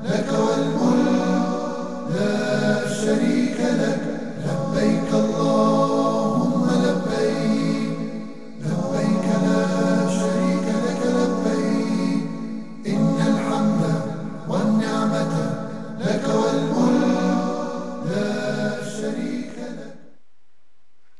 لك والملك لا شريك لك لبيك اللهم لبيك لبيك لا شريك لك لبيك إن الحمد والنعمة لك والملك لا شريك لك.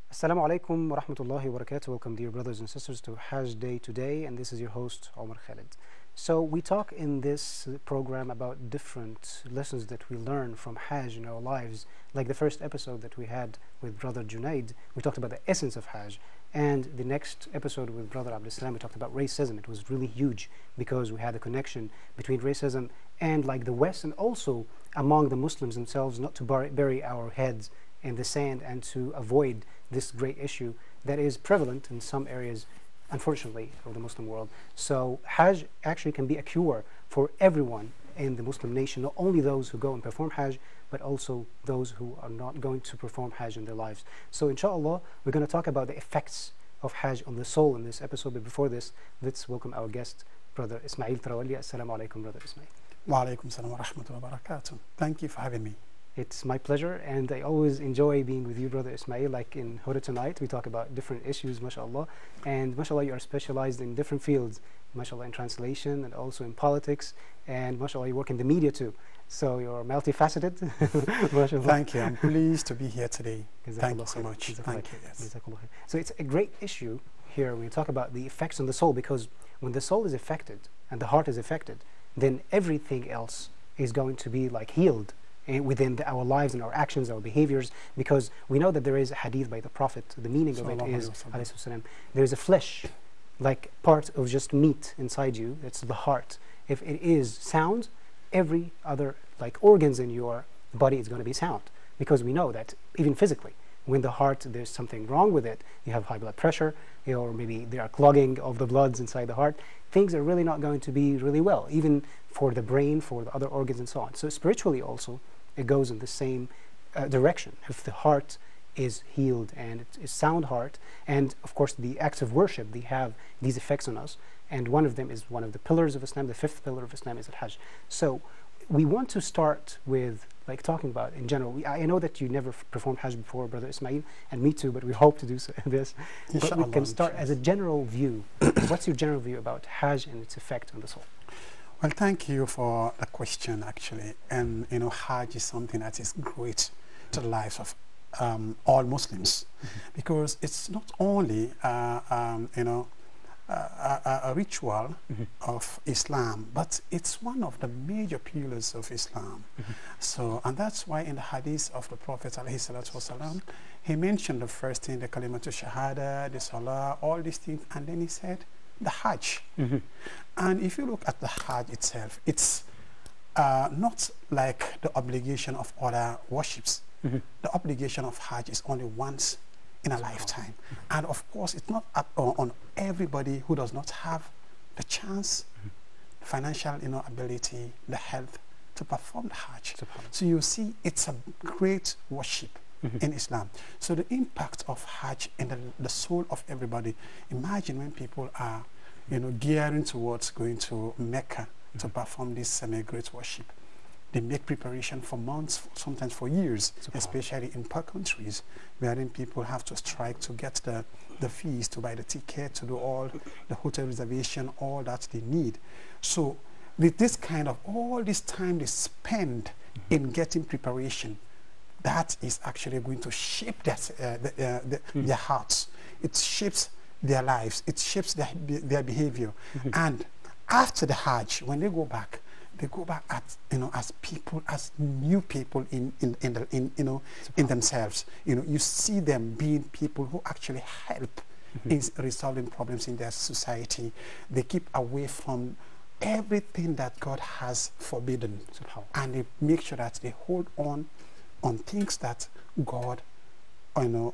Assalamu alaikum wa rahmatullahi wa barakatuh. Welcome, dear brothers and sisters, to Hajj Day today, and this is your host, Omar Khalid. So we talk in this program about different lessons that we learn from Hajj in our lives. Like the first episode that we had with Brother Junaid, we talked about the essence of Hajj. And the next episode with Brother Abdul Salam, we talked about racism. It was really huge because we had a connection between racism and like the West, and also among the Muslims themselves, not to bury our heads in the sand and to avoid this great issue that is prevalent in some areas, unfortunately, of the Muslim world. So Hajj actually can be a cure for everyone in the Muslim nation, not only those who go and perform Hajj, but also those who are not going to perform Hajj in their lives. So inshallah, we're going to talk about the effects of Hajj on the soul in this episode. But before this, let's welcome our guest, Brother Ismail Tarawali. Assalamu alaikum, Brother Ismail. Wa alaikum salam wa rahmatullahi wa barakatuh. Thank you for having me. It's my pleasure, and I always enjoy being with you, Brother Ismail. Like in Huda Tonight, we talk about different issues, mashallah. And mashallah, you are specialized in different fields, mashallah, in translation and also in politics. And mashallah, you work in the media too. So you're multifaceted. Mashallah. Thank you. I'm pleased to be here today. Thank you so khair. much. Thank you. Yes. So it's a great issue here when we talk about the effects on the soul, because when the soul is affected and the heart is affected, then everything else is going to be like healed within our lives and our actions, our behaviors, because we know that there is a hadith by the Prophet. The meaning of it is, there is a flesh, like part of just meat inside you. It's the heart. If it is sound, every other like organs in your body is going to be sound, because we know that even physically, when the heart, there's something wrong with it, you have high blood pressure, or maybe there are clogging of the bloods inside the heart, things are really not going to be really well, even for the brain, for the other organs and so on. So spiritually also, it goes in the same direction. If the heart is healed and it is sound heart, and of course the acts of worship, they have these effects on us, and one of them is one of the pillars of Islam. The fifth pillar of Islam is al-Hajj. So we want to start with like talking about in general. I know that you never performed Hajj before, Brother Ismail, and me too, but we hope to do this. But we can start as a general view. What's your general view about Hajj and its effect on the soul? Well, thank you for the question, actually. And, you know, Hajj is something that is great to the lives of all Muslims, because it's not only, you know, a ritual of Islam, but it's one of the major pillars of Islam. So, and that's why in the hadith of the Prophet ﷺ, he mentioned the first thing, the kalimatu shahada, the salah, all these things, and then he said the Hajj. And if you look at the Hajj itself, it's not like the obligation of other worships. The obligation of Hajj is only once in a lifetime. And of course, it's not up on everybody who does not have the chance, financial, you know, ability, the health to perform the Hajj. So you see, it's a great worship in Islam. So the impact of Hajj in the soul of everybody. Imagine when people are, you know, gearing towards going to Mecca to perform this great worship. They make preparation for months, sometimes for years, especially in poor countries, wherein people have to strike to get the fees, to buy the ticket, to do all the hotel reservation, all that they need. So with this kind of, all this time they spend in getting preparation, that is actually going to shape their hearts. It shapes their lives. It shapes their behavior. And after the Hajj, when they go back as, you know, as people, as new people in themselves. You know, you see them being people who actually help in resolving problems in their society. They keep away from everything that God has forbidden, and they make sure that they hold on things that God, you know,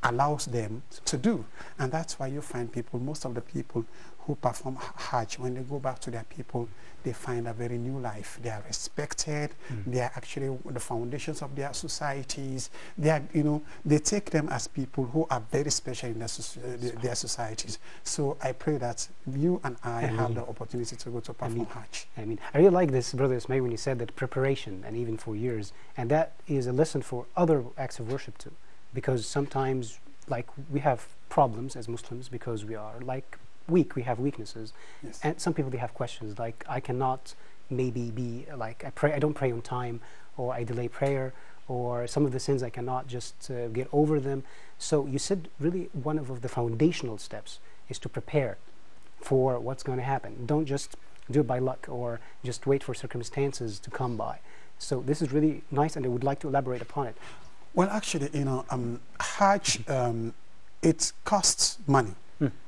allows them to do. And that's why you find people, most of the people who perform Hajj, when they go back to their people, they find a very new life. They are respected. They are actually the foundations of their societies. They are, you know, they take them as people who are very special in their societies. So I pray that you and I have the opportunity to go to perform Hajj. I really like this, Brother Ismail, when you said that preparation, and even for years, and that is a lesson for other acts of worship too, because sometimes, like, we have problems as Muslims because we are like weak, we have weaknesses. Yes. And some people, they have questions like, I cannot maybe be like, I don't pray on time, or I delay prayer, or some of the sins I cannot just get over them. So you said really one of the foundational steps is to prepare for what's going to happen. Don't just do it by luck or just wait for circumstances to come by. So this is really nice, and I would like to elaborate upon it. Well, actually, you know, Hajj, it costs money.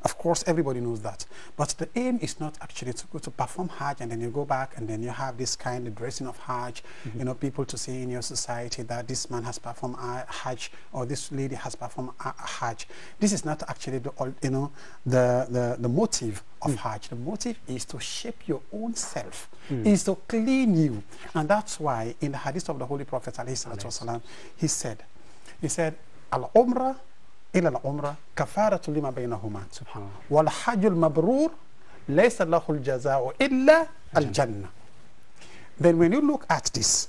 Of course, everybody knows that. But the aim is not actually to go to perform Hajj and then you go back and then you have this kind of dressing of Hajj, you know, people to say in your society that this man has performed Hajj or this lady has performed Hajj. This is not actually the, you know, the motive of Hajj. The motive is to shape your own self, is to clean you. And that's why in the hadith of the Holy Prophet, ﷺ, he said, Al-Umrah إلى العمرة كفارة لما بينهما والحج المبرور ليس له الجزاء إلا الجنة. Then when you look at this,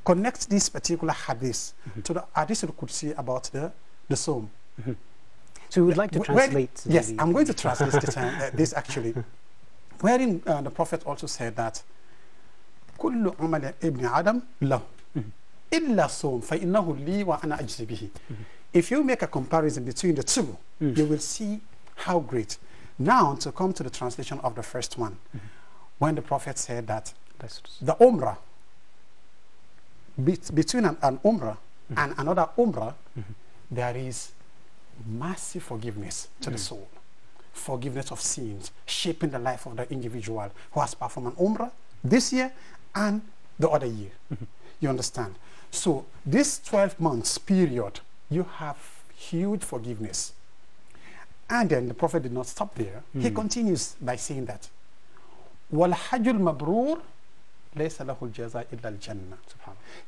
connect this particular hadith to the hadith al-Qudsi about the Sawm. So we would like to translate. Yes, I'm going to translate this actually. Wherein the Prophet also said that كل عمل ابن آدم له إلا الصوم فإنه لي وأنا أجزي به. If you make a comparison between the two, you will see how great. Now, to come to the translation of the first one, when the Prophet said that the Umrah, between an Umrah and another Umrah, there is massive forgiveness to the soul, forgiveness of sins, shaping the life of the individual who has performed an Umrah this year and the other year. You understand? So this 12 months period, you have huge forgiveness. And then the Prophet did not stop there. He continues by saying that وَالْحَجُّ الْمَبْرُورِ لَيْسَ لَهُ الْجَزَاءِ إِلَّا الْجَنَّةِ.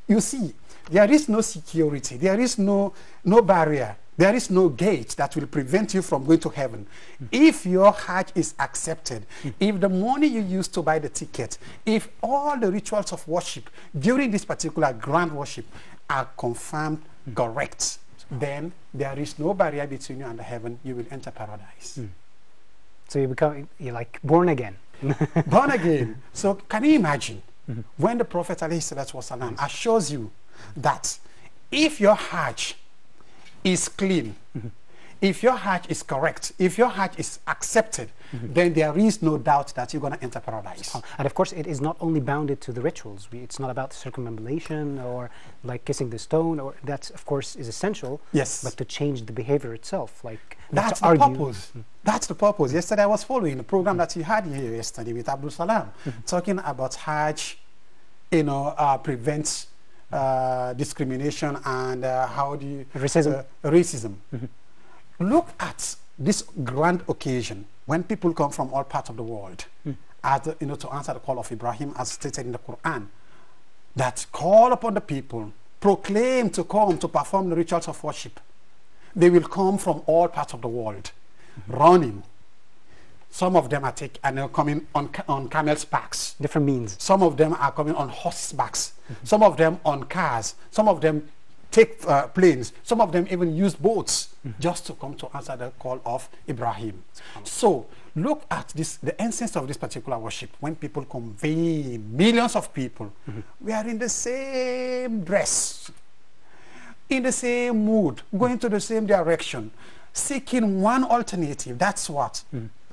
You see, there is no security, there is no barrier, there is no gate that will prevent you from going to heaven. If your Hajj is accepted, if the money you use to buy the ticket, if all the rituals of worship during this particular grand worship are confirmed correct, then there is no barrier between you and the heaven. You will enter paradise. So you're like born again. Born again. So can you imagine when the Prophet ﷺ assures you that if your Hajj is clean, if your Hajj is correct, if your Hajj is accepted, then there is no doubt that you're going to enter paradise. And of course, it is not only bounded to the rituals. It's not about circumambulation or like kissing the stone, or that of course is essential. Yes. But to change the behavior itself, like that's the purpose. That's the purpose. Yesterday I was following the program that you had here yesterday with Abdul Salam, talking about Hajj, you know, prevents discrimination and how do you racism. Look at this grand occasion when people come from all parts of the world, as you know, to answer the call of Ibrahim, as stated in the Quran, that call upon the people, proclaim to come to perform the rituals of worship. They will come from all parts of the world, running. Some of them are coming on camels' backs. Different means. Some of them are coming on horses' backs. Some of them on cars. Some of them take planes. Some of them even use boats just to come to answer the call of Ibrahim. So look at this, the essence of this particular worship. When people convene, millions of people, we are in the same dress, in the same mood, going to the same direction, seeking one alternative. That's what?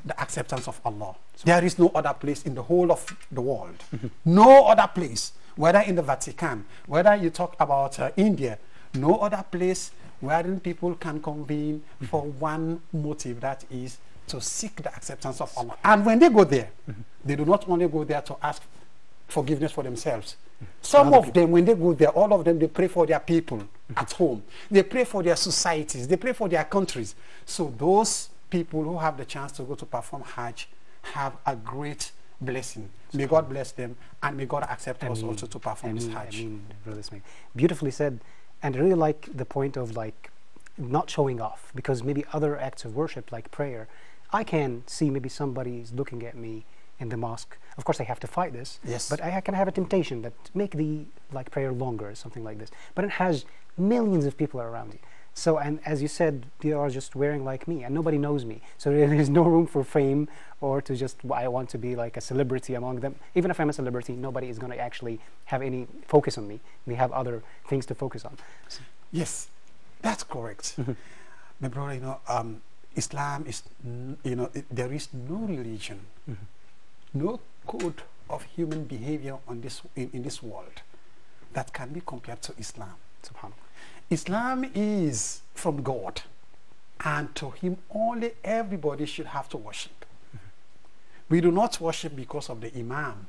The acceptance of Allah. There is no other place in the whole of the world. No other place, whether in the Vatican, whether you talk about India, no other place wherein people can convene for one motive, that is to seek the acceptance of Allah. And when they go there, they do not only go there to ask forgiveness for themselves. Some of them, when they go there, all of them, they pray for their people. at home. They pray for their societies. They pray for their countries. So those people who have the chance to go to perform Hajj have a great blessing. May God bless them, and may God accept us also to perform this Hajj. Brother Ismail. Beautifully said. And I really like the point of like not showing off, because maybe other acts of worship like prayer, I can see maybe somebody is looking at me in the mosque. Of course I have to fight this, Yes. but I can have a temptation that make the like prayer longer or something like this. But it has millions of people around you. So, and as you said, they are just wearing like me and nobody knows me. So there is no room for fame or to just, I want to be like a celebrity among them. Even if I'm a celebrity, nobody is going to actually have any focus on me. They have other things to focus on. So, Yes, that's correct. My brother, Islam is, there is no religion, no code of human behavior on this in this world that can be compared to Islam. subhanAllah. Islam is from God, and to him only everybody should have to worship. We do not worship because of the Imam.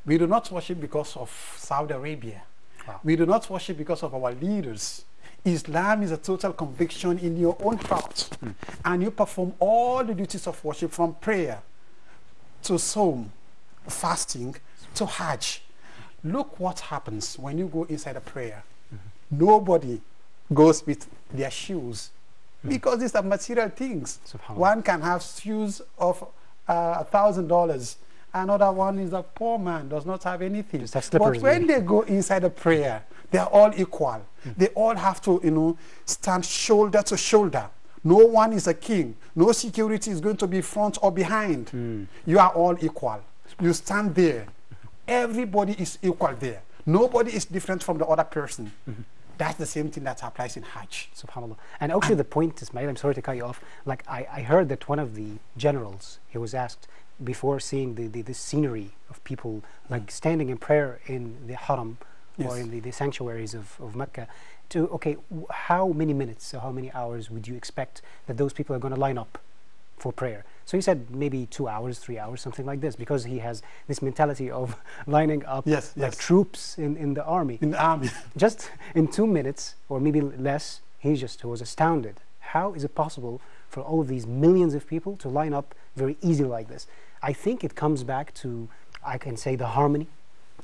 We do not worship because of Saudi Arabia. Wow. We do not worship because of our leaders. Islam is a total conviction in your own heart, and you perform all the duties of worship, from prayer to psalm, fasting to Hajj. Look what happens when you go inside a prayer. Nobody goes with their shoes, because these are material things. One can have shoes of $1,000. Another one is a poor man, does not have anything. But when they go inside a prayer, they are all equal. They all have to, stand shoulder to shoulder. No one is a king. No security is going to be front or behind. You are all equal. You stand there. Everybody is equal there. Nobody is different from the other person. That's the same thing that applies in Hajj. SubhanAllah. And actually the point, Ismail, I'm sorry to cut you off, like I heard that one of the generals, he was asked before seeing the scenery of people like standing in prayer in the haram, or in the sanctuaries of Mecca, to, okay, how many minutes or how many hours would you expect that those people are going to line up for prayer? So he said maybe 2 hours, 3 hours, something like this, because he has this mentality of lining up like troops in the army. In the army. Just in 2 minutes, or maybe less, he was astounded. How is it possible for all of these millions of people to line up very easily like this? I think it comes back to, I can say, the harmony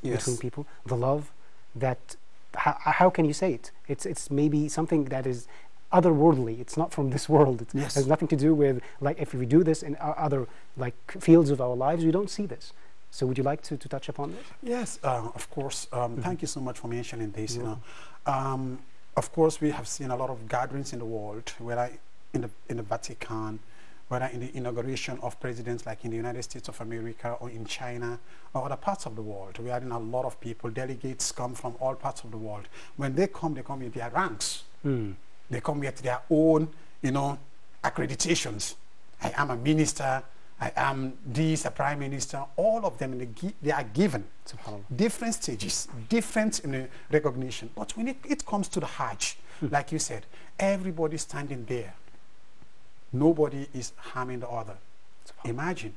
between people, the love, that, how can you say it? It's maybe something that is otherworldly. It's not from this world. It has nothing to do with, like, if we do this in other like fields of our lives, we don't see this. So would you like to touch upon this? Yes, of course. Thank you so much for mentioning this. Of course, we have seen a lot of gatherings in the world, whether in the Vatican, whether in the inauguration of presidents like in the United States of America or in China or other parts of the world. We are in a lot of people. Delegates come from all parts of the world. When they come with their ranks. They come with their own, accreditations. I am a minister. I am this, a prime minister. All of them, they are given different stages, different recognition. But when it comes to the Hajj, like you said, everybody standing there. Nobody is harming the other. Imagine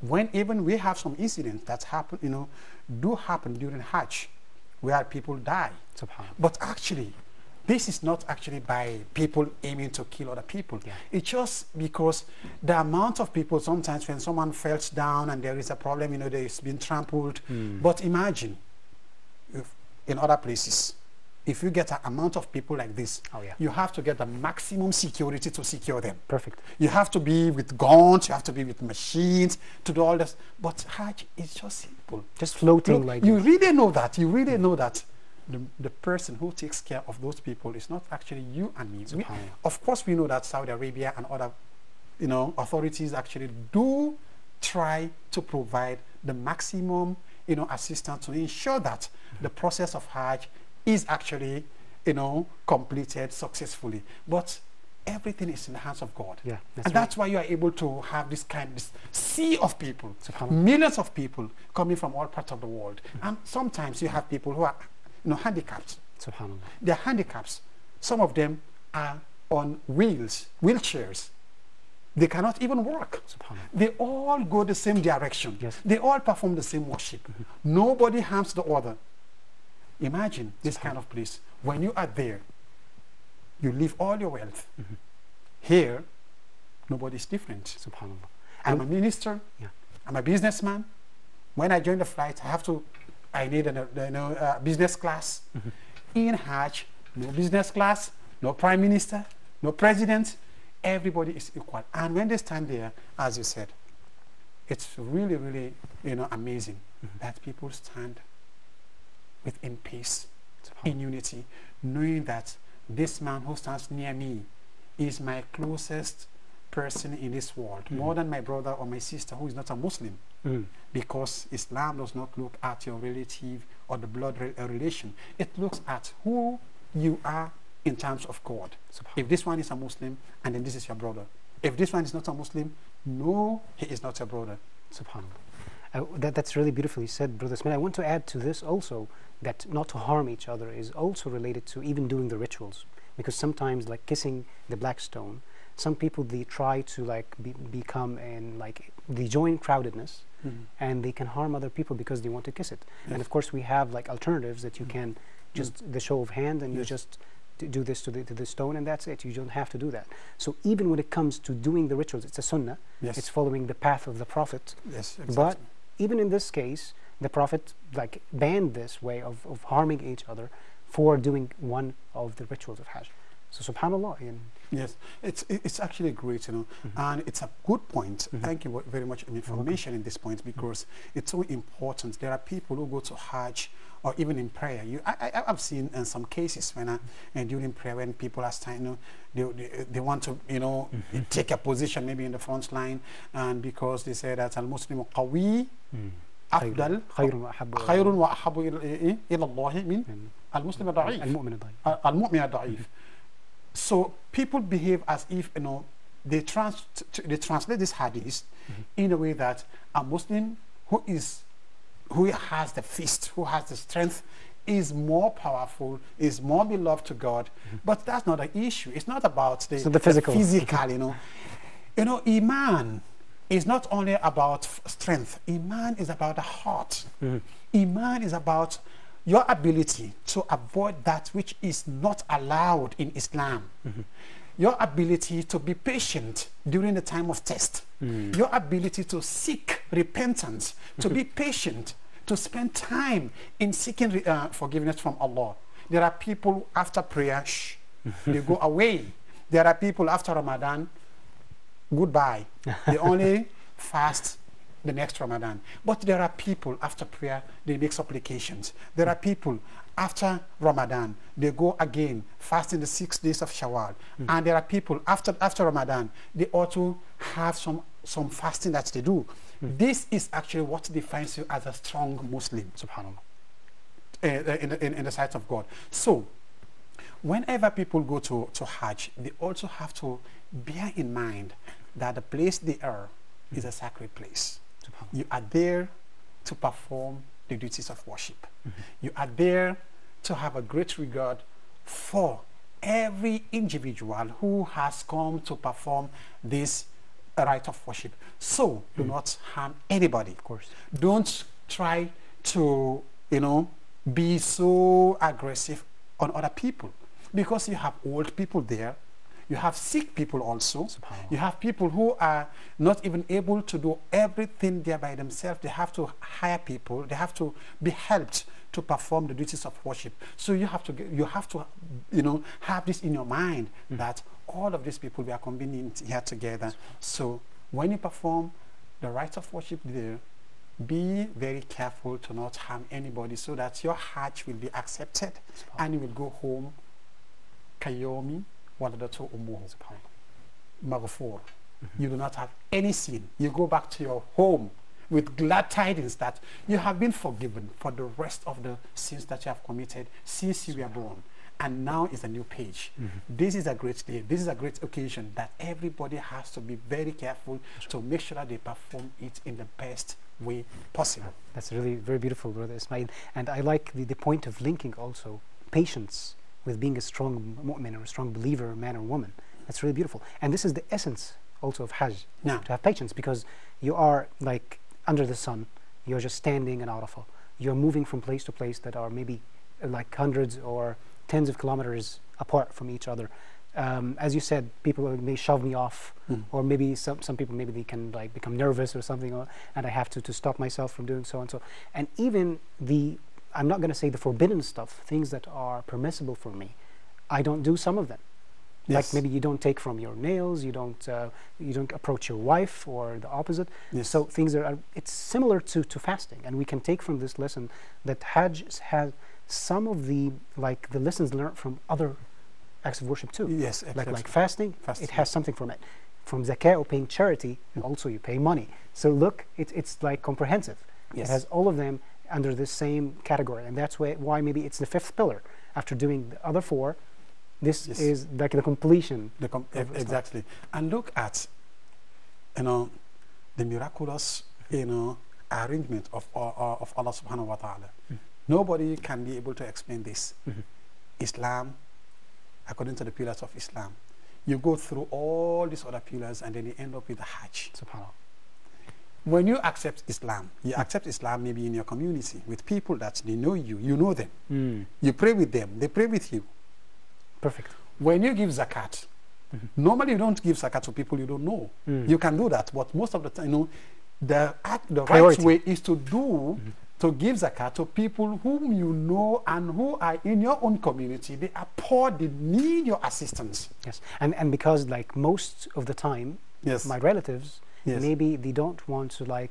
when even we have some incidents that happen, do happen during Hajj, where people die. But actually, this is not actually by people aiming to kill other people. It's just because the amount of people, sometimes when someone falls down and there is a problem, there's been trampled. But imagine if in other places, if you get an amount of people like this, you have to get the maximum security to secure them. Perfect. You have to be with guns, you have to be with machines to do all this. But Hajj is just simple. Just floating like you really know that. You really know that the person who takes care of those people is not actually you and me. Of course, we know that Saudi Arabia and other authorities actually do try to provide the maximum assistance to ensure that the process of Hajj is actually, completed successfully. But everything is in the hands of God. That's why you are able to have this sea of people, millions of people coming from all parts of the world. And sometimes you have people who are, handicapped. They're handicaps. Some of them are on wheelchairs. They cannot even walk. They all go the same direction. They all perform the same worship. Nobody harms the other. Imagine this kind of place. When you are there, you leave all your wealth. Here, nobody's different. Subhanallah. I'm a minister. Yeah. I'm a businessman. When I join the flight, I need a business class. In Hajj, no business class, no prime minister, no president. Everybody is equal. And when they stand there, as you said, it's really, really, amazing that people stand within peace, in unity, knowing that this man who stands near me is my closest person in this world, more than my brother or my sister who is not a Muslim. Because Islam does not look at your relative or the blood relation. It looks at who you are in terms of God. If this one is a Muslim, and then this is your brother. If this one is not a Muslim, no, he is not a brother. SubhanAllah. That's really beautifully said, Brother Ismail. I want to add to this also that not to harm each other is also related to even doing the rituals. Because sometimes, like kissing the black stone, some people, they try to become and they join crowdedness, and they can harm other people because they want to kiss it. And of course we have alternatives that you can just the show of hand, and you just do this to the stone, and that's it. You don't have to do that. So even when it comes to doing the rituals, it's a sunnah. It's following the path of the Prophet. But even in this case, the Prophet banned this way of harming each other for doing one of the rituals of Hajj. So subhanallah. Yes, it's actually great, and it's a good point. Thank you very much for information in this point, because it's so important. There are people who go to Hajj or even in prayer. I've seen in some cases when during prayer, when people are standing, they want to take a position maybe in the front line, and because they say that al-Muslimu qawi أفضل خير وأحب إلى الله من المسلم الضعيف المؤمن الضعيف. So people behave as if they translate this hadith in a way that a Muslim who has the fist, who has the strength, is more powerful, is more beloved to God. But that's not the issue. It's not about the physical. Iman is not only about strength. Iman is about the heart. Iman is about your ability to avoid that which is not allowed in Islam. Your ability to be patient during the time of test. Your ability to seek repentance, to be patient, to spend time in seeking forgiveness from Allah. There are people after prayer, they go away. There are people after Ramadan, goodbye. They only fast the next Ramadan. But there are people after prayer, they make supplications. There are people after Ramadan, they go again fasting the 6 days of Shawwal. And there are people after Ramadan, they also have some fasting that they do. This is actually what defines you as a strong Muslim, subhanAllah, in the sight of God. So whenever people go to Hajj, they also have to bear in mind that the place they are is a sacred place. You are there to perform the duties of worship. You are there to have a great regard for every individual who has come to perform this rite of worship. So do not harm anybody. Of course. Don't try to, be so aggressive on other people, because you have old people there. You have sick people also. You have people who are not even able to do everything there by themselves. They have to hire people. They have to be helped to perform the duties of worship. So you have to have this in your mind, that all of these people, we are convenient here together. So when you perform the rites of worship there, be very careful to not harm anybody, so that your Hajj will be accepted and you will go home kayomi waladatu ummuhu maghfur. You do not have any sin. You go back to your home with glad tidings that you have been forgiven for the rest of the sins that you have committed since you were born. And now is a new page. This is a great day. This is a great occasion that everybody has to be very careful to make sure that they perform it in the best way possible. That's really very beautiful, Brother Ismail. And I like the point of linking also patience with being a strong mu'min or a strong believer, man or woman. That's really beautiful. And this is the essence also of Hajj, to have patience, because you are under the sun, you're just standing in Arafah. You're moving from place to place that are maybe like hundreds or tens of kilometers apart from each other. As you said, people may shove me off, or maybe some people, maybe they can like become nervous or something, and I have to stop myself from doing so and so. And even I'm not going to say the forbidden stuff, things that are permissible for me, I don't do some of them. Yes. Like maybe you don't take from your nails, you don't approach your wife, or the opposite. Yes. So things it's similar to fasting, and we can take from this lesson that Hajj has some of the lessons learned from other acts of worship too. Yes, like fasting, it has something from it. From zakah or paying charity, also you pay money. So look, it's like comprehensive. Yes. It has all of them under the same category, and that's why maybe it's the fifth pillar. After doing the other four, this is like the completion. Exactly. And look at, the miraculous, arrangement of Allah Subhanahu wa Taala. Nobody can be able to explain this. Islam, according to the pillars of Islam, you go through all these other pillars, and then you end up with the Hajj. Subhanallah. When you accept Islam, you accept Islam maybe in your community with people that they know you know them. You pray with them, they pray with you. Perfect. When you give zakat, normally you don't give zakat to people you don't know. You can do that, but most of the time, the right way is to give zakat to people whom you know and who are in your own community. They are poor, they need your assistance. Yes, and because like most of the time, my relatives, maybe they don't want to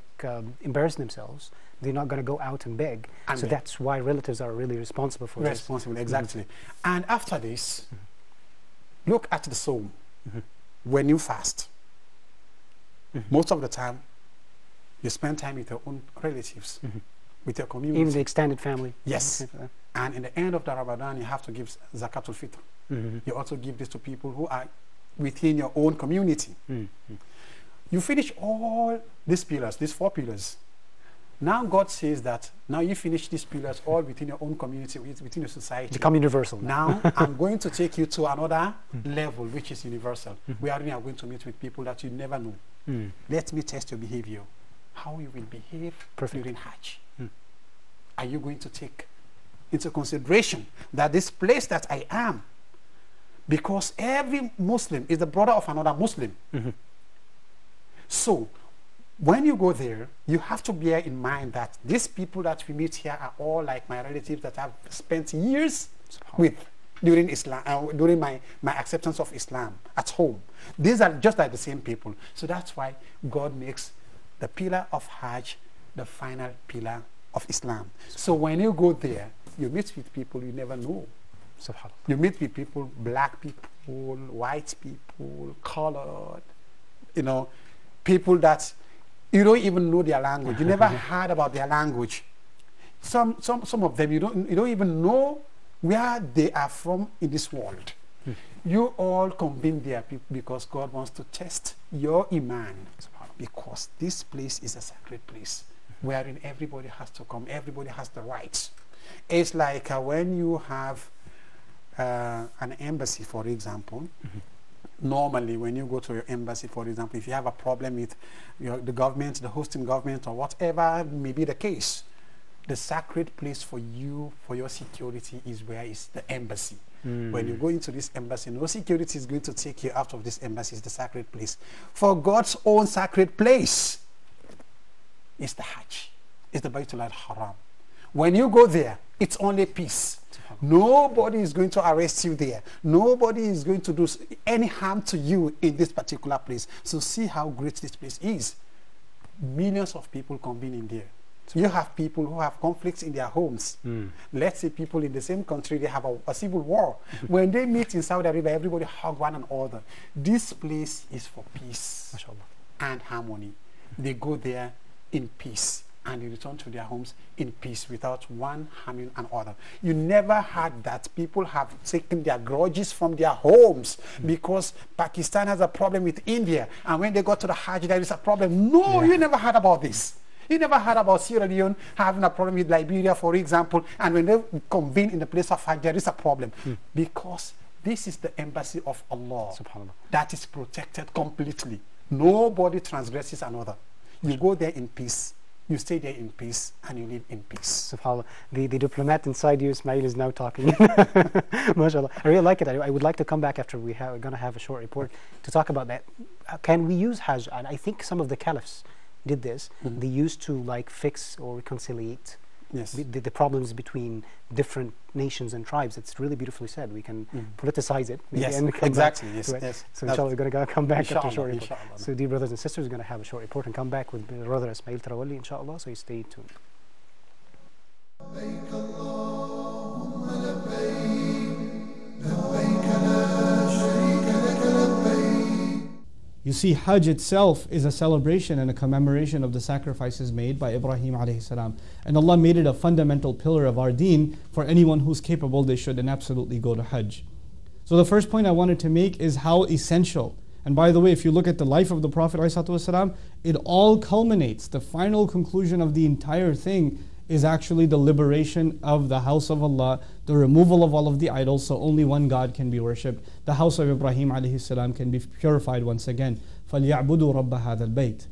embarrass themselves. They're not going to go out and beg. So that's why relatives are really responsible for this. Responsible, exactly. And after this, look at the soul. When you fast, most of the time, you spend time with your own relatives, with your community. Even the extended family. Yes. And in the end of the Ramadan, you have to give zakatul fitr. You also give this to people who are within your own community. You finish all these pillars, these four pillars. Now God says that now you finish these pillars all within your own community, within your society. Become universal. Now I'm going to take you to another level, which is universal. We are going to meet with people that you never know. Let me test your behavior. How you will behave during Hajj. Are you going to take into consideration that this place that I am, because every Muslim is the brother of another Muslim. So when you go there, you have to bear in mind that these people that we meet here are all like my relatives that I've spent years with during Islam, during my acceptance of Islam at home. These are just like the same people. So that's why God makes the pillar of Hajj the final pillar of Islam. So when you go there, you meet with people you never know. You meet with people, black people, white people, colored, people that you don't even know their language. You never heard about their language. Some of them you don't even know where they are from in this world. You all convene there because God wants to test your iman, because this place is a sacred place wherein everybody has to come, everybody has the rights. It's like when you have an embassy, for example. Normally, when you go to your embassy, for example, if you have a problem with the government, the hosting government, or whatever may be the case, the sacred place for you, for your security, is where is the embassy. When you go into this embassy, no security is going to take you out of this embassy. It's the sacred place. For God's own sacred place is the Hajj. It's the Baytul al-Haram. When you go there, it's only peace. Nobody is going to arrest you there. Nobody is going to do any harm to you in this particular place. So see how great this place is. Millions of people convening there. You have people who have conflicts in their homes. Let's say people in the same country, they have a civil war. When they meet in Saudi Arabia, everybody hug one another. This place is for peace and harmony. They go there in peace, and they return to their homes in peace without one harming another. You never heard that people have taken their grudges from their homes because Pakistan has a problem with India, and when they go to the Hajj, there is a problem. No, you never heard about this. You never heard about Sierra Leone having a problem with Liberia, for example, and when they convene in the place of Hajj, there is a problem. Because this is the embassy of Allah that is protected completely. Nobody transgresses another. You go there in peace. you stay there in peace and you live in peace. SubhanAllah. The diplomat inside you, Ismail, is now talking. MashaAllah. I really like it. I would like to come back after we're going to have a short report to talk about that. Can we use Hajj? And I think some of the caliphs did this. They used to like fix or reconciliate Yes. the problems between different nations and tribes. It's really beautifully said. We can politicize it. Maybe, Yes, and come exactly. back Yes, to it. yes. So inshallah, we're going to come back after a short report. Inshallah. So dear brothers and sisters, we're going to have a short report and come back with brother Ismail Tarawali, inshallah. So you stay tuned. لبيك اللهم لبيك لبيك لا شريك لك لبيك. You see, Hajj itself is a celebration and a commemoration of the sacrifices made by Ibrahim alayhi salam. And Allah made it a fundamental pillar of our deen. For anyone who's capable, they should and absolutely go to Hajj. So the first point I wanted to make is how essential. And by the way, if you look at the life of the Prophet ﷺ, it all culminates. The final conclusion of the entire thing is actually the liberation of the house of Allah, the removal of all of the idols, so only one God can be worshipped. The house of Ibrahim alayhi salam can be purified once again. فَلْيَعْبُدُوا رَبَّ هَذَا الْبَيْتِ.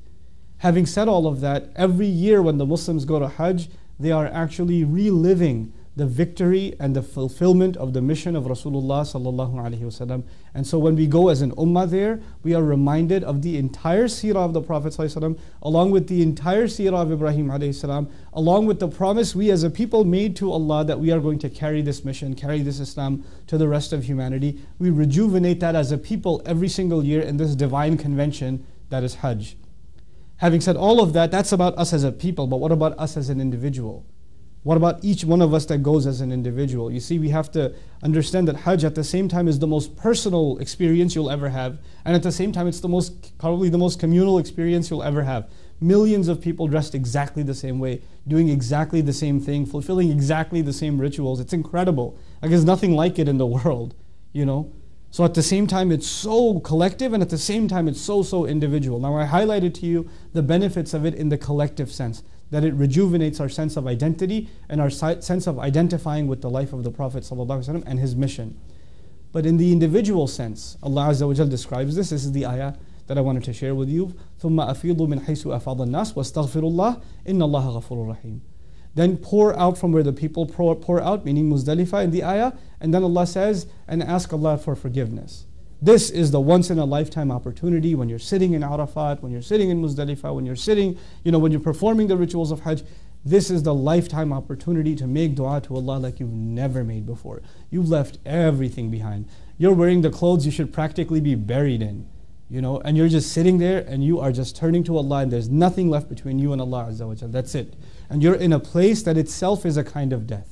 Having said all of that, every year when the Muslims go to Hajj, they are actually reliving the victory and the fulfillment of the mission of Rasulullah sallallahu alaihi wasallam. And so when we go as an ummah there, we are reminded of the entire seerah of the Prophet sallallahu alaihi wasallam, along with the entire seerah of Ibrahim alayhi salam, along with the promise we as a people made to Allah that we are going to carry this mission, carry this Islam to the rest of humanity. We rejuvenate that as a people every single year in this divine convention that is Hajj. Having said all of that, that's about us as a people, but what about us as an individual? What about each one of us that goes as an individual? You see, we have to understand that Hajj at the same time is the most personal experience you'll ever have, and at the same time it's probably the most communal experience you'll ever have. Millions of people dressed exactly the same way, doing exactly the same thing, fulfilling exactly the same rituals. It's incredible. Like there's nothing like it in the world, you know? So at the same time it's so collective, and at the same time it's so individual. Now I highlighted to you the benefits of it in the collective sense, that it rejuvenates our sense of identity and our sense of identifying with the life of the Prophet ﷺ and his mission. But in the individual sense, Allah Azza wa Jal describes this. This is the ayah that I wanted to share with you. ثُمَّ أَفِيضُوا مِنْ حَيْثُ أَفَاضَ النَّاسِ وَاسْتَغْفِرُوا اللَّهِ إِنَّ اللَّهَ غَفُورٌ رَحِيمٌ. Then pour out from where the people pour out, meaning Muzdalifah in the ayah, and then Allah says, and ask Allah for forgiveness. This is the once in a lifetime opportunity when you're sitting in Arafat, when you're sitting in Muzdalifah, when you're sitting, when you're performing the rituals of Hajj. This is the lifetime opportunity to make dua to Allah like you've never made before. You've left everything behind. You're wearing the clothes you should practically be buried in, and you're just sitting there and you are just turning to Allah, and there's nothing left between you and Allah Azza wa Jal. That's it. And you're in a place that itself is a kind of death.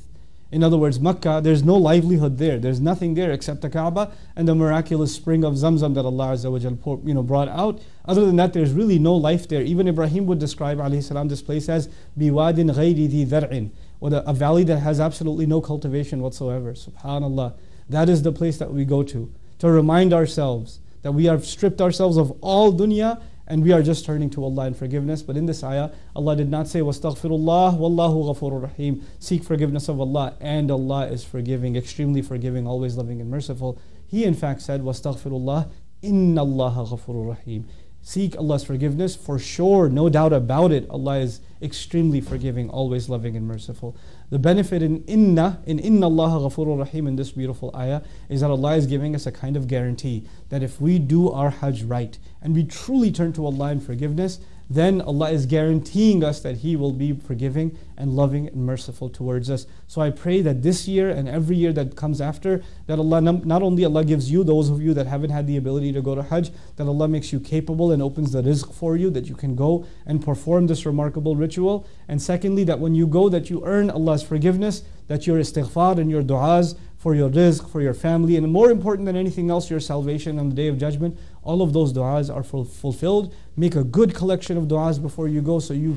In other words, Makkah, there's no livelihood there. There's nothing there except the Kaaba and the miraculous spring of Zamzam that Allah Azza wa Jal brought out. Other than that, there's really no life there. Even Ibrahim would describe alayhi salam this place as biwadin ghayri dhi dhar'in, or a valley that has absolutely no cultivation whatsoever. Subhanallah. That is the place that we go to remind ourselves that we have stripped ourselves of all dunya and we are just turning to Allah in forgiveness. But in this ayah, Allah did not say, وَاسْتَغْفِرُ اللَّهِ وَاللَّهُ غَفُورٌ رَحِيمٌ. Seek forgiveness of Allah, and Allah is forgiving, extremely forgiving, always loving and merciful. He in fact said, وَاسْتَغْفِرُ اللَّهِ إِنَّ اللَّهَ غَفُورٌ رَحِيمٌ. Seek Allah's forgiveness, for sure, no doubt about it. Allah is extremely forgiving, always loving and merciful. The benefit in Inna Allah Ghafurur Rahim in this beautiful ayah is that Allah is giving us a kind of guarantee that if we do our Hajj right and we truly turn to Allah in forgiveness, then Allah is guaranteeing us that He will be forgiving and loving and merciful towards us. So I pray that this year and every year that comes after, that Allah, not only Allah gives you, those of you that haven't had the ability to go to Hajj, that Allah makes you capable and opens the rizq for you, that you can go and perform this remarkable ritual. And secondly, that when you go, that you earn Allah's forgiveness, that your istighfar and your du'as for your rizq, for your family, and more important than anything else, your salvation on the Day of Judgment, all of those du'as are fulfilled. Make a good collection of du'as before you go, so you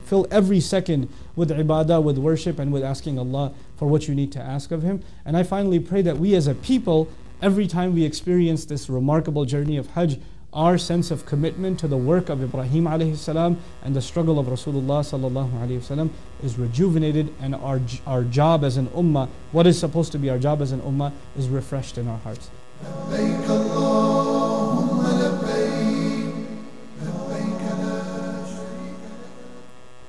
fill every second with ibadah, with worship, and with asking Allah for what you need to ask of Him. And I finally pray that we as a people, every time we experience this remarkable journey of Hajj, our sense of commitment to the work of Ibrahim alayhi salam and the struggle of Rasulullah sallallahu alayhi wasallam is rejuvenated, and our job as an ummah, what is supposed to be our job as an ummah, is refreshed in our hearts. لبيك اللهم لبيك لبيك لا شريك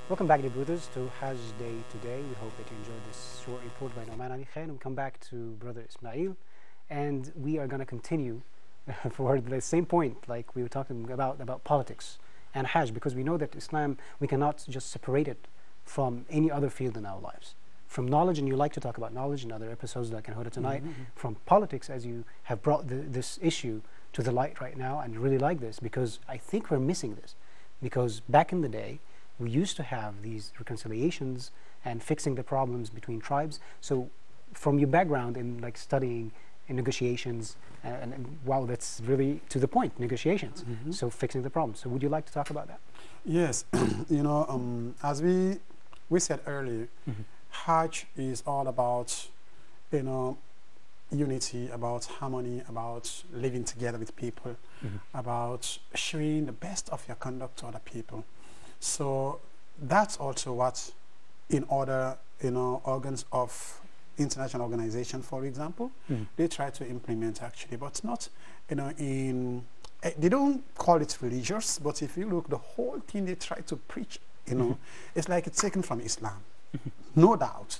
لك. Welcome back, dear brothers, to Hajj Day today. We hope that you enjoyed this short report by Noman Ali Khan. We come back to Brother Ismail, and we are going to continue for the same point, like we were talking about politics and Hajj, because we know that Islam, we cannot just separate it from any other field in our lives. From knowledge, and you like to talk about knowledge in other episodes like in Huda tonight, from politics, as you have brought this issue to the light right now, and really like this, because I think we're missing this. Because back in the day, we used to have these reconciliations and fixing the problems between tribes. So from your background in like studying in negotiations, and wow, that's really to the point, negotiations. So fixing the problems. So would you like to talk about that? Yes, you know, as we said earlier, Hajj is all about, you know, unity, about harmony, about living together with people, about showing the best of your conduct to other people. So that's also what, in other, you know, organs of international organization, for example, they try to implement actually, but not, you know, in they don't call it religious, but if you look, the whole thing they try to preach, you know, it's like it's taken from Islam, no doubt,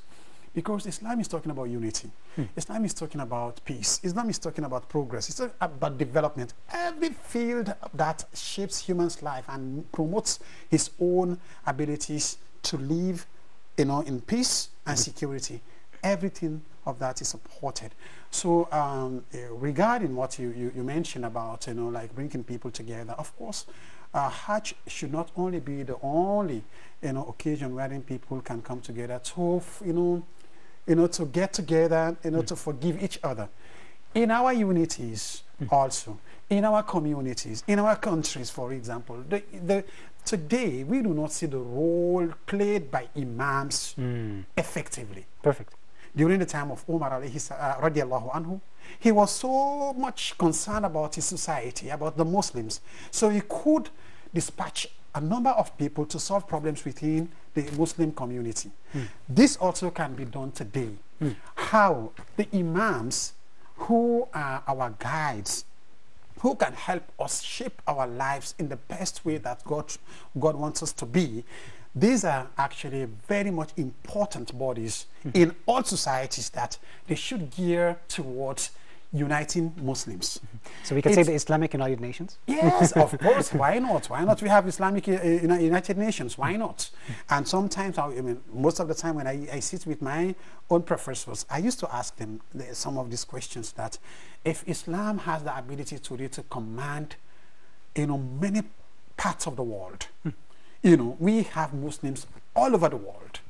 because Islam is talking about unity. Islam is talking about peace. Islam is talking about progress. It's about development. Every field that shapes human's life and promotes his own abilities to live, you know, in peace and security, everything of that is supported. So regarding what you mentioned about, you know, like bringing people together, of course, Hajj should not only be the only, you know, occasion wherein people can come together to, you know, to get together, you know, to forgive each other. In our unities also, in our communities, in our countries, for example, today we do not see the role played by imams effectively. Perfect. During the time of Umar radiallahu anhu, he was so much concerned about his society, about the Muslims, so he could dispatch a number of people to solve problems within the Muslim community. This also can be done today. How the imams, who are our guides, who can help us shape our lives in the best way that God wants us to be, these are actually very much important bodies in all societies that they should gear towards uniting Muslims. So we can say the Islamic United Nations? Yes, of course. Why not? Why not? We have Islamic United Nations. Why not? And sometimes, I mean, most of the time when I sit with my own professors, I used to ask them some of these questions, that if Islam has the ability today to command, you know, many parts of the world, you know, we have Muslims all over the world,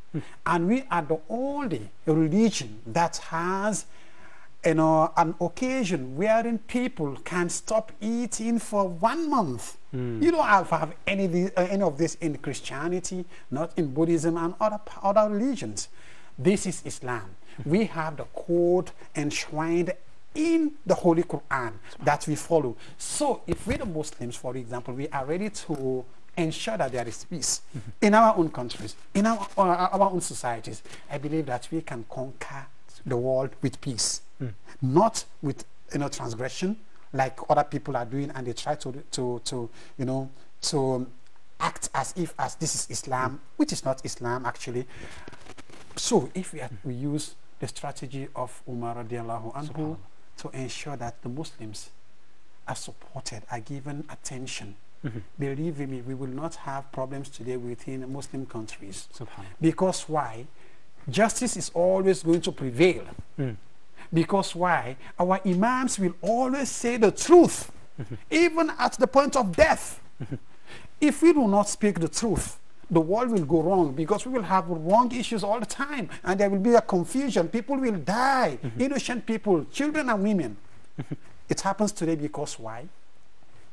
and we are the only religion that has, you know, an occasion wherein people can stop eating for 1 month. You don't have any of this in Christianity, not in Buddhism and other religions. This is Islam. We have the code enshrined in the Holy Quran that we follow. So if we the Muslims, for example, we are ready to ensure that there is peace in our own countries, in our own societies, I believe that we can conquer the world with peace, not with, you know, transgression like other people are doing, and they try to you know, to act as if this is Islam, which is not Islam actually. So if we use the strategy of Umar radiallahu anhu to ensure that the Muslims are supported, are given attention, believe me, we will not have problems today within Muslim countries. Because why? Justice is always going to prevail. Because why? Our imams will always say the truth, even at the point of death. If we do not speak the truth, the world will go wrong, because we will have wrong issues all the time, and there will be a confusion. People will die, innocent people, children and women. It happens today because why?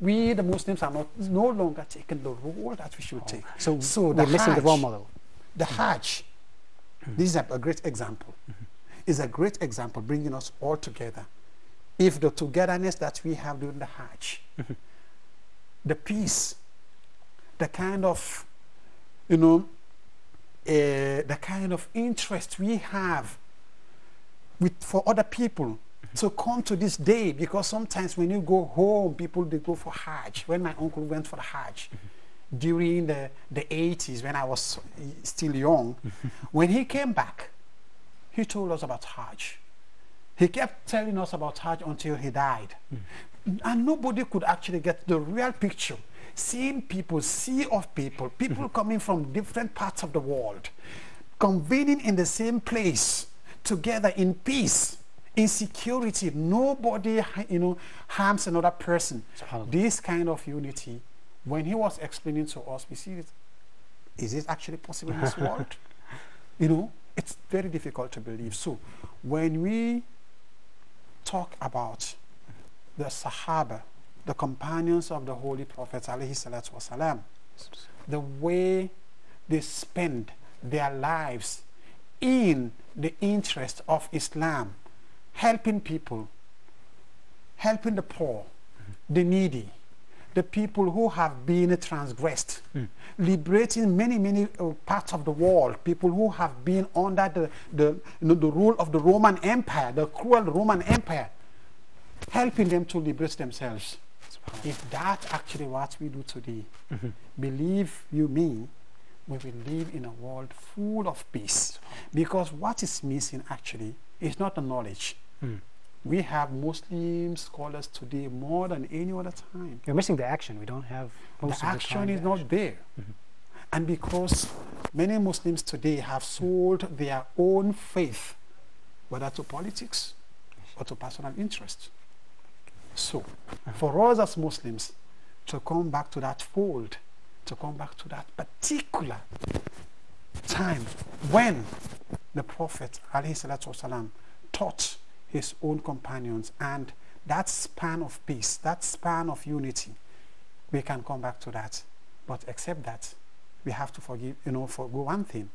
We, the Muslims, are no longer taking the role that we should take. So we're missing the role model. The Hajj, this is a great example. Is a great example, bringing us all together. If the togetherness that we have during the Hajj, the peace, the kind of, you know, the kind of interest we have for other people to come to this day, because sometimes when you go home, people, they go for Hajj. When my uncle went for the Hajj, during the 80s when I was still young. When he came back, he told us about Hajj. He kept telling us about Hajj until he died. And nobody could actually get the real picture. Seeing people, sea of people, people coming from different parts of the world, convening in the same place, together in peace, in security. Nobody, harms another person. This kind of unity, when he was explaining to us, we see it. Is it actually possible in this world? It's very difficult to believe. So when we talk about the Sahaba, the companions of the Holy Prophet ﷺ, the way they spend their lives in the interest of Islam, helping people, helping the poor, the needy, the people who have been transgressed, liberating many parts of the world, people who have been under the rule of the Roman Empire, the cruel Roman Empire, helping them to liberate themselves. If that's actually what we do today, believe you me, we will live in a world full of peace. Because what is missing actually is not the knowledge. We have Muslim scholars today more than any other time. You're missing the action. We don't have most the of the action time is not there. And because many Muslims today have sold their own faith, whether to politics or to personal interest. So, for us as Muslims to come back to that fold, to come back to that particular time when the Prophet ﷺ taught his own companions, and that span of peace, that span of unity, we can come back to that. But except that, we have to forgo one thing,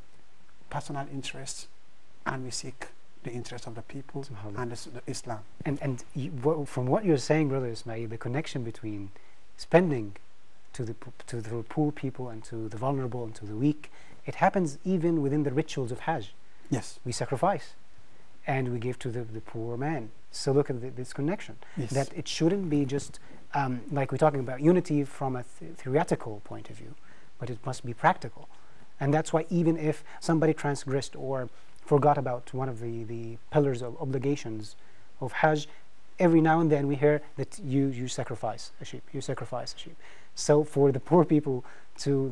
personal interest, and we seek the interest of the people and the Islam. And from what you're saying, Brother Ismail, the connection between spending to the poor people and to the vulnerable and to the weak, it happens even within the rituals of Hajj. Yes. We sacrifice and we give to the poor man. So look at this connection. Yes. That it shouldn't be just like we're talking about unity from a theoretical point of view, but it must be practical. And that's why even if somebody transgressed or forgot about one of the pillars of obligations of Hajj, every now and then we hear that you sacrifice a sheep, you sacrifice a sheep. So for the poor people to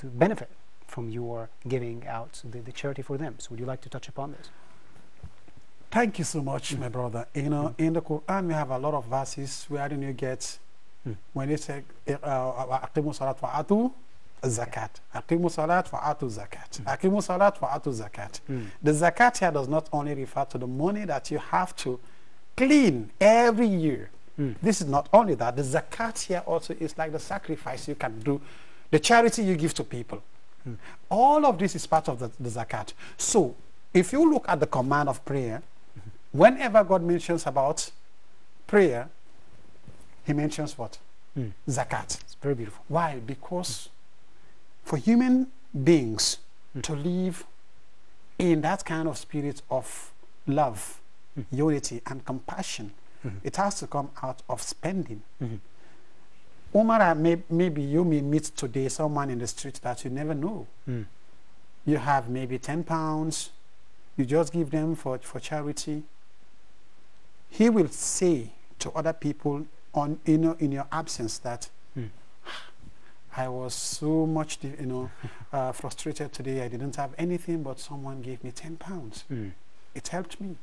benefit from your giving out the charity for them. So would you like to touch upon this? Thank you so much, my brother. In the Quran we have a lot of verses where you get when it says aqimu salat wa atu zakat. Aqimu salat wa atu zakat. Aqimu salat wa atu zakat. The zakat here does not only refer to the money that you have to clean every year. This is not only that. The zakat here also is like the sacrifice you can do, the charity you give to people. All of this is part of the zakat. So if you look at the command of prayer, whenever God mentions about prayer, he mentions what? Zakat. It's very beautiful. Why? Because for human beings to live in that kind of spirit of love, unity, and compassion, it has to come out of spending. Umar, maybe you may meet today someone in the street that you never know. You have maybe 10 pounds, you just give them for charity. He will say to other people in your absence that I was so much frustrated today. I didn't have anything, but someone gave me 10 pounds. It helped me.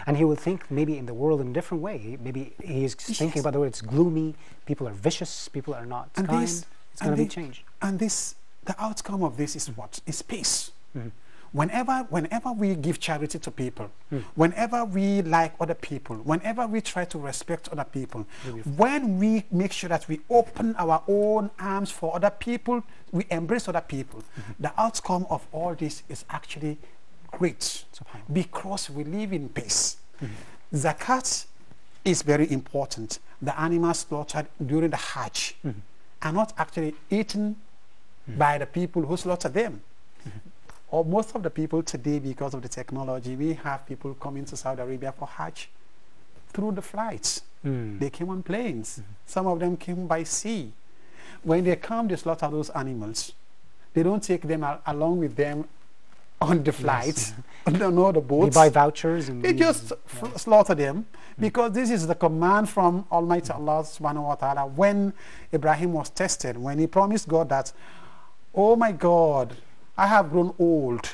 And he will think maybe in the world in a different way. Maybe he is thinking about the way it's gloomy, people are vicious, people are not kind. It's going to be changed. And the outcome of this is what? Is peace. Whenever we give charity to people, whenever we like other people, whenever we try to respect other people, when we make sure that we open our own arms for other people, we embrace other people, the outcome of all this is actually great because we live in peace. Zakat is very important. The animals slaughtered during the Hajj are not actually eaten by the people who slaughter them. Or most of the people today, because of the technology, we have people coming to Saudi Arabia for Hajj through the flights. They came on planes. Some of them came by sea. when they come, they slaughter those animals. They don't take them along with them on the flights, no, the boats. They buy vouchers and They just slaughter them, because this is the command from Almighty Allah subhanahu wa ta'ala when Ibrahim was tested, when he promised God that, oh my God, I have grown old,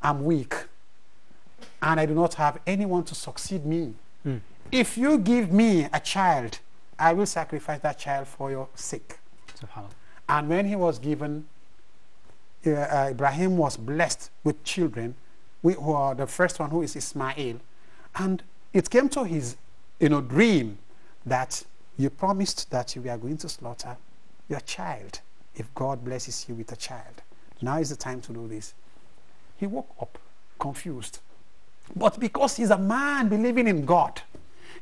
I'm weak, and I do not have anyone to succeed me. If you give me a child, I will sacrifice that child for your sake. SubhanAllah. And when he was given, Ibrahim was blessed with children. Who are the first one, who is Ismail, and it came to his dream that you promised that you are going to slaughter your child if God blesses you with a child. Now is the time to do this. He woke up confused, but because he's a man believing in God,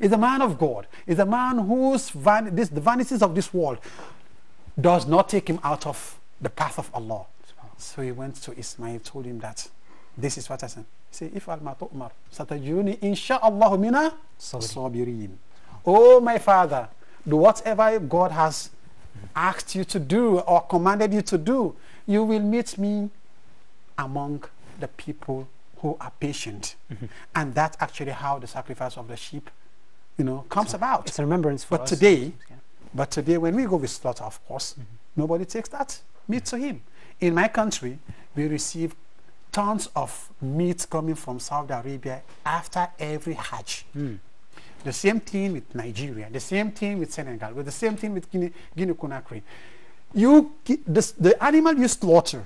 he's a man of God, he's a man whose the vanities of this world does not take him out of the path of Allah. So he went to Ismail, told him that this is what I said. He said, if al-ma tu'mar satajuni insha'Allah mina sabirin. Oh my father, do whatever God has asked you to do or commanded you to do, you will meet me among the people who are patient. And that's actually how the sacrifice of the sheep comes about. It's a remembrance for us. But today when we go with slaughter, of course, nobody takes that meat to him. In my country, we receive tons of meat coming from Saudi Arabia after every Hajj. The same thing with Nigeria, the same thing with Senegal, with the same thing with Guinea-Conakry. The animal you slaughter,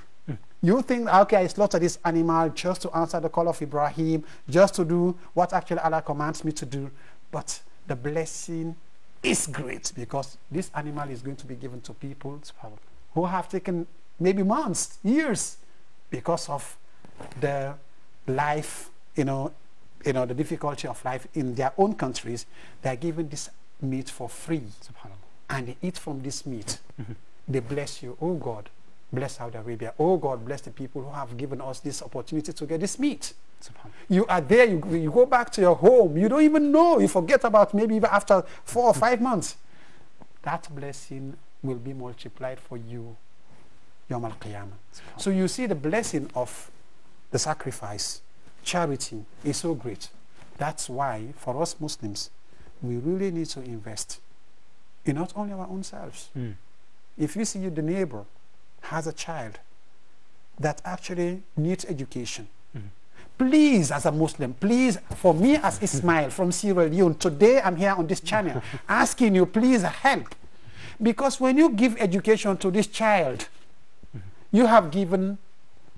you think, okay, I slaughter this animal just to answer the call of Ibrahim, just to do what actually Allah commands me to do. But the blessing is great, because this animal is going to be given to people who have taken maybe months, years, because of the life, the difficulty of life in their own countries. They are given this meat for free, and they eat from this meat. They bless you, oh God, bless Saudi Arabia. Oh God, bless the people who have given us this opportunity to get this meat. You are there, you go back to your home, you don't even know, you forget about maybe even after 4 or 5 months. That blessing will be multiplied for you Yawm al-Qiyamah. So you see the blessing of the sacrifice, charity is so great. That's why for us Muslims, we really need to invest in not only our own selves. If you see the neighbor has a child that actually needs education, please, as a Muslim, please, for me as Ismail from Sierra Leone, today I'm here on this channel asking you, please help. Because when you give education to this child, you have given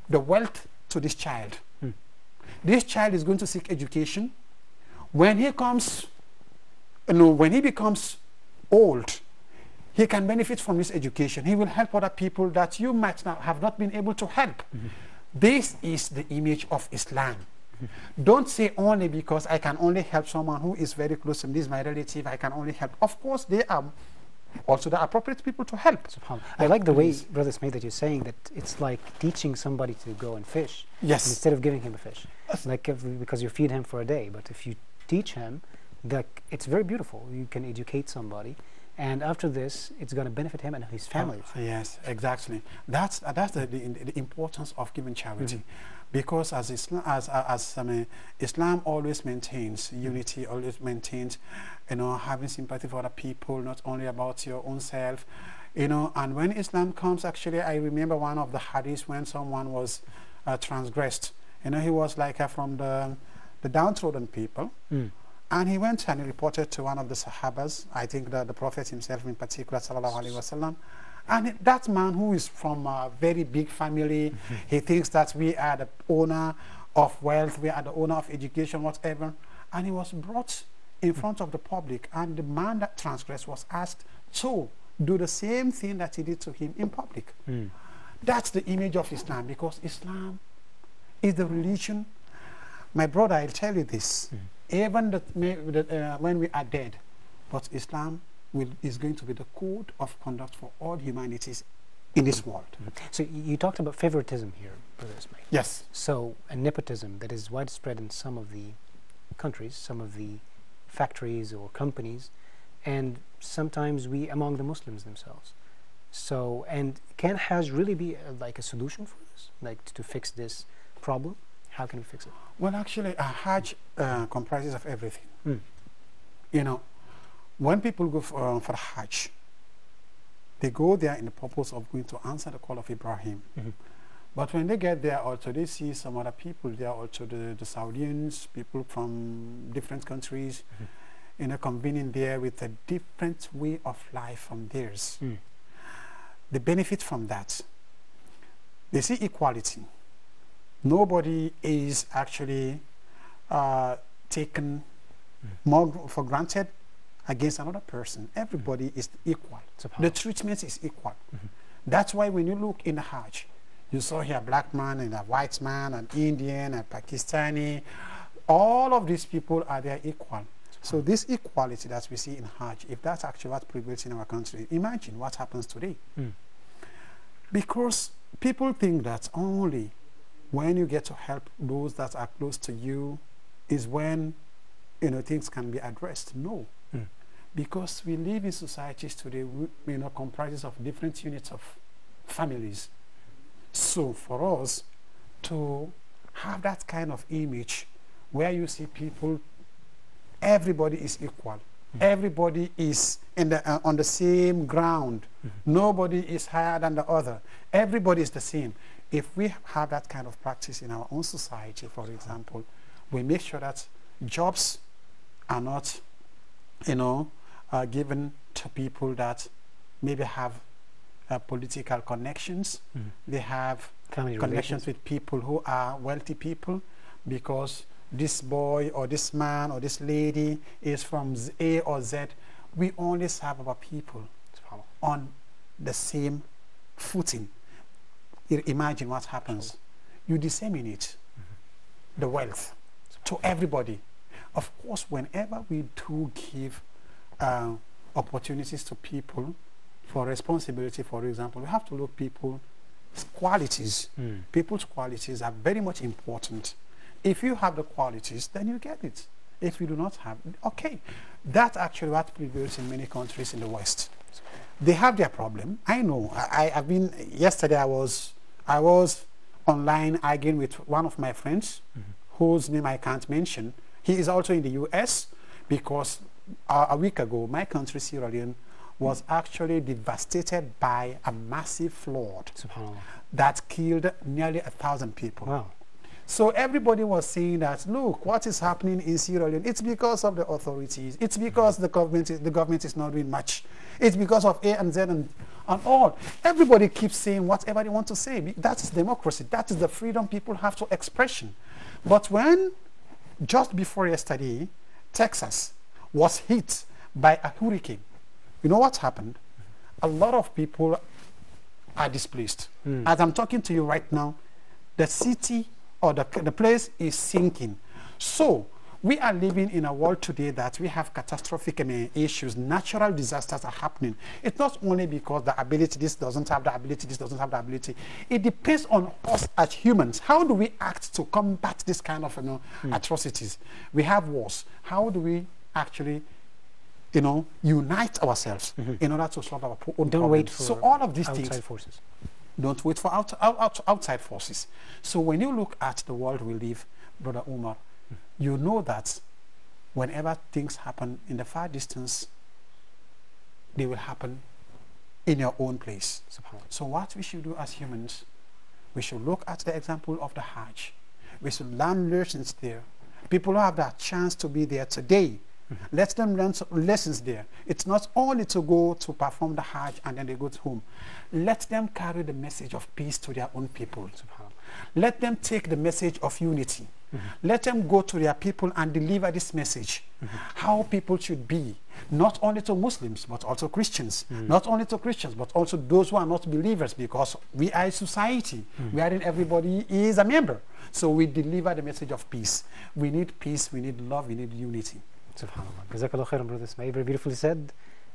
the wealth to this child. This child is going to seek education. When he becomes old, he can benefit from this education. He will help other people that you might have not been able to help. This is the image of Islam. Don't say only because I can only help someone who is very close to me, this is my relative, I can only help. Of course, they are also the appropriate people to help. I like the way, Brother Ismail, that you're saying that it's like teaching somebody to go and fish. Yes. Instead of giving him a fish. Like because you feed him for a day. But if you teach him, it's very beautiful. You can educate somebody. And after this, it's going to benefit him and his family. Yes, exactly. That's the importance of giving charity. Because as Islam always maintains unity, always maintains, having sympathy for other people, not only about your own self, and when Islam comes, actually, I remember one of the hadiths when someone was transgressed. He was like from the downtrodden people. And he went and he reported to one of the Sahabas, I think the Prophet himself in particular, sallallahu alaihi wasallam. And that man who is from a very big family, he thinks that we are the owner of wealth, we are the owner of education, whatever. And he was brought in front of the public, and the man that transgressed was asked to do the same thing that he did to him in public. That's the image of Islam, because Islam is the religion. My brother, I'll tell you this. Even when we are dead, but Islam is going to be the code of conduct for all humanities in this world. So you talked about favoritism here, Brother Ismail. Yes. So a nepotism that is widespread in some of the countries, some of the factories or companies, and sometimes we among the Muslims themselves. So, and can Hajj really be like a solution for this, like to fix this problem? How can we fix it? Well, actually, a Hajj comprises of everything. Mm. You know, when people go for Hajj, they go there in the purpose of going to answer the call of Ibrahim. Mhm. But when they get there also, they see some other people there also, the Saudians, people from different countries, convening there with a different way of life from theirs. Mm. They benefit from that. They see equality. Nobody is actually taken more for granted against another person. Everybody is equal. The treatment is equal. That's why when you look in the Hajj, you saw here a black man and a white man, an Indian, a Pakistani. All of these people are there equal. So this equality that we see in Hajj, if that's actually what prevails in our country, imagine what happens today. Mm. Because people think that only when you get to help those that are close to you is when things can be addressed. No. Mm. Because we live in societies today, comprises of different units of families. So for us to have that kind of image where you see people, everybody is equal. Everybody is on the same ground. Nobody is higher than the other. Everybody is the same. If we have that kind of practice in our own society, for example, we make sure that jobs are not, given to people that maybe have political connections. They have Family connections relations. with people who are wealthy people, because this boy or this man or this lady is from A or Z. We only serve our people on the same footing. Imagine what happens. You disseminate the wealth to everybody. Of course, whenever we do give opportunities to people for responsibility, for example, we have to look people's qualities. People's qualities are very much important. If you have the qualities, then you get it. If you do not have, okay. That's actually what prevails in many countries in the West. They have their problem. I know. Yesterday I was online arguing with one of my friends, whose name I can't mention. He is also in the US, because a week ago, my country, Sierra Leone, was actually devastated by a massive flood that killed nearly 1,000 people. Wow. So everybody was saying that, look, what is happening in Sierra Leone? It's because of the authorities. It's because the government is not doing much. It's because of A and Z and all. Everybody keeps saying whatever they want to say. That is democracy. That is the freedom people have to expression. But when, just before yesterday, Texas was hit by a hurricane, you know what happened? A lot of people are displaced. As I'm talking to you right now, the city or the place is sinking. So we are living in a world today that we have catastrophic issues. Natural disasters are happening. It's not only because the ability, this doesn't have the ability, this doesn't have the ability. It depends on us as humans. How do we act to combat this kind of atrocities? We have wars. How do we actually unite ourselves in order to solve our own Don't problems? wait for so all of these outside things. forces. Don't wait for outside forces. So when you look at the world we live, Brother Umar, you know that whenever things happen in the far distance, they will happen in your own place. So what we should do as humans, we should look at the example of the Hajj. We should learn lessons there. People who have that chance to be there today, let them learn lessons there. It's not only to go to perform the Hajj and then they go home. Let them carry the message of peace to their own people. Let them take the message of unity. Let them go to their people and deliver this message. How people should be, not only to Muslims, but also Christians. Not only to Christians, but also those who are not believers, because we are a society wherein everybody is a member. So we deliver the message of peace. We need peace, we need love, we need unity. SubhanAllah. Jazakallah khairan, Brother Ismail. Very beautifully said.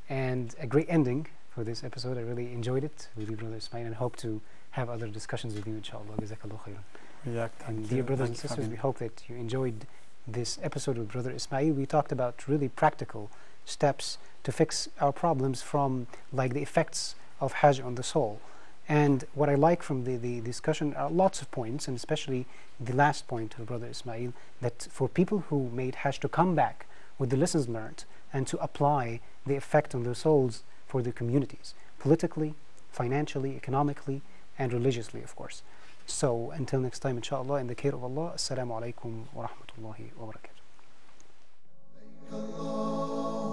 And a great ending for this episode. I really enjoyed it with you, Brother Ismail, and hope to have other discussions with you, inshallah. Jazakallah khairan. And dear brothers and sisters, we hope that you enjoyed this episode with Brother Ismail. We talked about really practical steps to fix our problems from like the effects of Hajj on the soul. And what I like from the discussion are lots of points, and especially the last point of Brother Ismail, that for people who made Hajj to come back with the lessons learned and to apply the effect on their souls for their communities, politically, financially, economically, and religiously, of course. So until next time, inshallah, in the care of Allah, assalamu alaikum wa rahmatullahi wa barakatuh.